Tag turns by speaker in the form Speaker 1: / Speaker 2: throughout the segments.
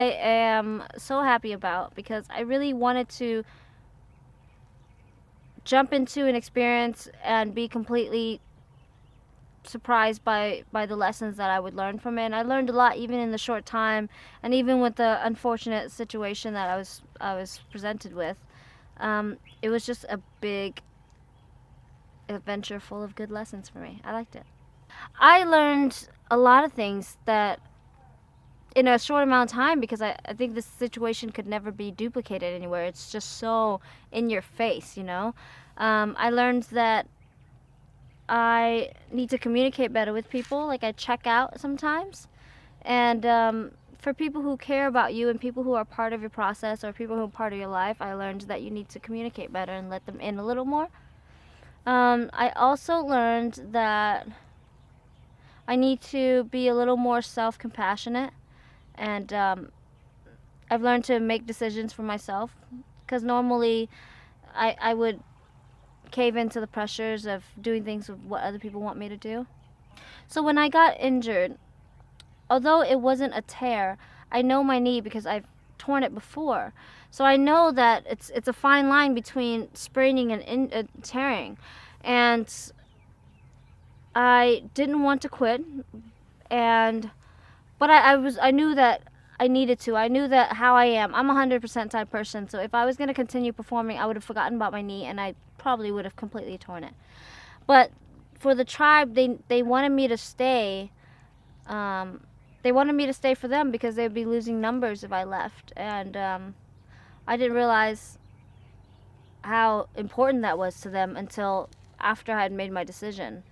Speaker 1: I am so happy about, because I really wanted to jump into an experience and be completely surprised by the lessons that I would learn from it. And I learned a lot even in the short time, and even with the unfortunate situation that I was presented with. It was just a big adventure full of good lessons for me. I liked it. I learned a lot of things that in a short amount of time, because I think this situation could never be duplicated anywhere. It's just so in your face, you know? I learned that I need to communicate better with people. Like, I check out sometimes. And for people who care about you and people who are part of your process or people who are part of your life, I learned that you need to communicate better and let them in a little more. I also learned that I need to be a little more self-compassionate, and I've learned to make decisions for myself, because normally I would cave into the pressures of doing things with what other people want me to do. So when I got injured, although it wasn't a tear, I know my knee because I've torn it before. So I know that it's a fine line between spraining and tearing. And I didn't want to quit, but I knew that I needed to. I knew that how I am. I'm a 100% type person, so if I was going to continue performing, I would have forgotten about my knee, and I probably would have completely torn it. But for the tribe, they wanted me to stay. They wanted me to stay for them because they'd be losing numbers if I left, and I didn't realize how important that was to them until after I had made my decision.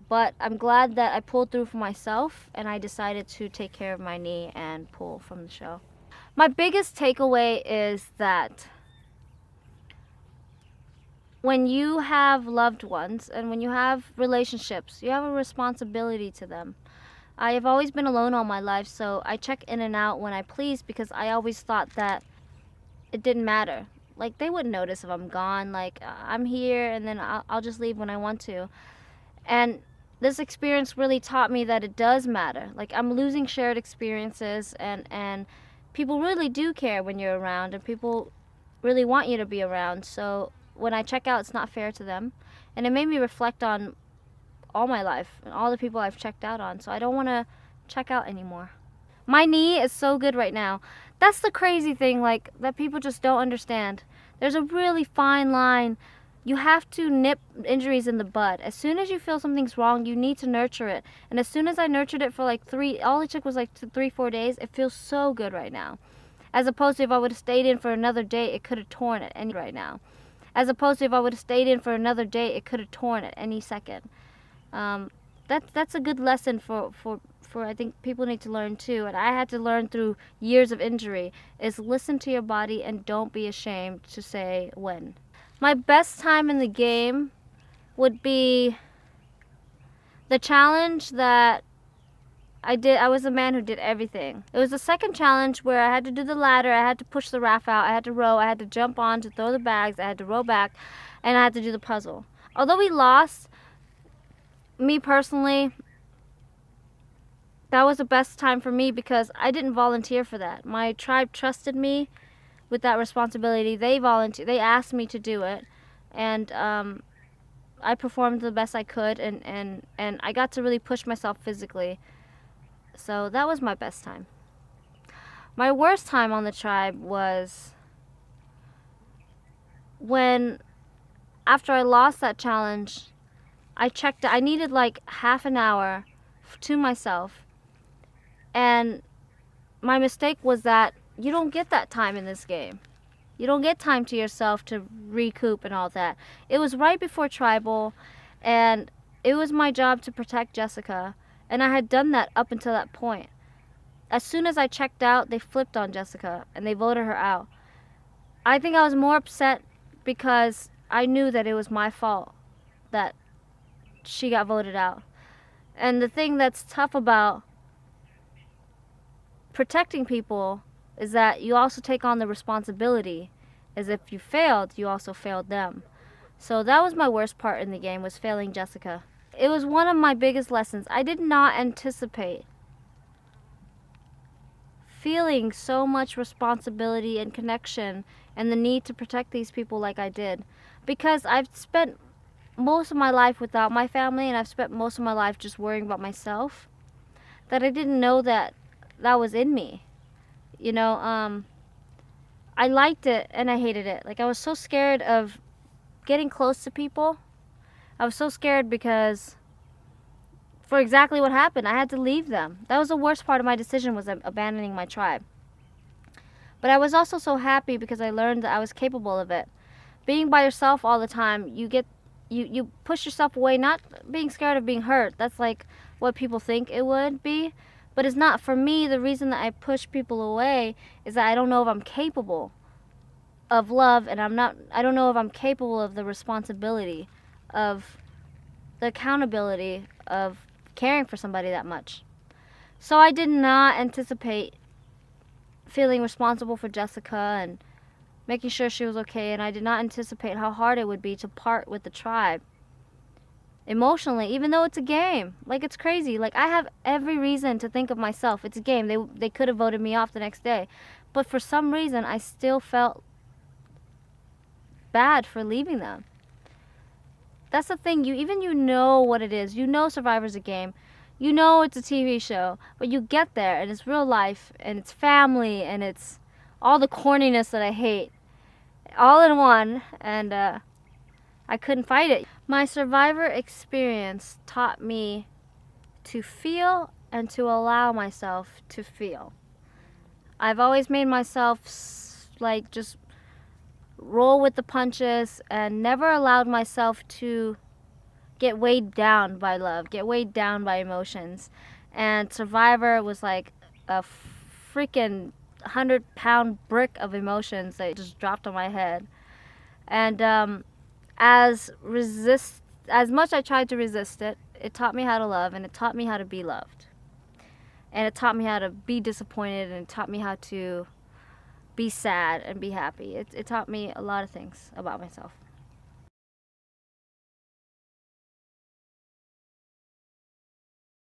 Speaker 1: But I'm glad that I pulled through for myself, and I decided to take care of my knee and pull from the show. My biggest takeaway is that when you have loved ones and when you have relationships, you have a responsibility to them. I have always been alone all my life, so I check in and out when I please, because I always thought that it didn't matter. Like, they wouldn't notice if I'm gone. Like, I'm here, and then I'll just leave when I want to. And this experience really taught me that it does matter. Like, I'm losing shared experiences, and people really do care when you're around, and people really want you to be around. So when I check out, it's not fair to them. And it made me reflect on all my life and all the people I've checked out on. So I don't want to check out anymore. My knee is so good right now. That's the crazy thing, like, that people just don't understand. There's a really fine line. You have to nip injuries in the bud. As soon as you feel something's wrong, you need to nurture it. And as soon as I nurtured it for like all it took was like 3-4 days, it feels so good right now. As opposed to if I would have stayed in for another day, it could have torn at any right now. As opposed to if I would have stayed in for another day, it could have torn at any second. That's a good lesson for I think people need to learn too, and I had to learn through years of injury, is listen to your body and don't be ashamed to say when. My best time in the game would be the challenge that I did. I was a man who did everything. It was the second challenge where I had to do the ladder, I had to push the raft out, I had to row, I had to jump on to throw the bags, I had to row back, and I had to do the puzzle. Although we lost, me personally, that was the best time for me because I didn't volunteer for that. My tribe trusted me with that responsibility. They asked me to do it, and I performed the best I could, and I got to really push myself physically. So that was my best time. My worst time on the tribe was when, after I lost that challenge, I needed like half an hour to myself. And my mistake was that you don't get that time in this game. You don't get time to yourself to recoup and all that. It was right before tribal, and it was my job to protect Jessica, and I had done that up until that point. As soon as I checked out, they flipped on Jessica, and they voted her out. I think I was more upset because I knew that it was my fault that she got voted out. And the thing that's tough about protecting people is that you also take on the responsibility, as if you failed, you also failed them. So that was my worst part in the game, was failing Jessica. It was one of my biggest lessons. I did not anticipate feeling so much responsibility and connection and the need to protect these people like I did. Because I've spent most of my life without my family, and I've spent most of my life just worrying about myself, that I didn't know that that was in me. You know, I liked it and I hated it. Like, I was so scared of getting close to people. I was so scared because for exactly what happened, I had to leave them. That was the worst part of my decision, was abandoning my tribe. But I was also so happy because I learned that I was capable of it. Being by yourself all the time, you push yourself away, not being scared of being hurt. That's like what people think it would be. But it's not. For me, the reason that I push people away is that I don't know if I'm capable of love, and I don't know if I'm capable of the responsibility, of the accountability of caring for somebody that much. So I did not anticipate feeling responsible for Jessica and making sure she was okay, and I did not anticipate how hard it would be to part with the tribe emotionally, even though it's a game. Like, it's crazy. Like, I have every reason to think of myself. It's a game. They could have voted me off the next day. But for some reason, I still felt bad for leaving them. That's the thing. You know what it is. You know Survivor's a game. You know it's a TV show. But you get there, and it's real life, and it's family, and it's all the corniness that I hate, all in one, and I couldn't fight it. My Survivor experience taught me to feel and to allow myself to feel. I've always made myself like just roll with the punches and never allowed myself to get weighed down by love, get weighed down by emotions. And Survivor was like a freaking 100-pound brick of emotions that just dropped on my head. And as much I tried to resist it, it taught me how to love, and it taught me how to be loved. And it taught me how to be disappointed, and it taught me how to be sad and be happy. It taught me a lot of things about myself.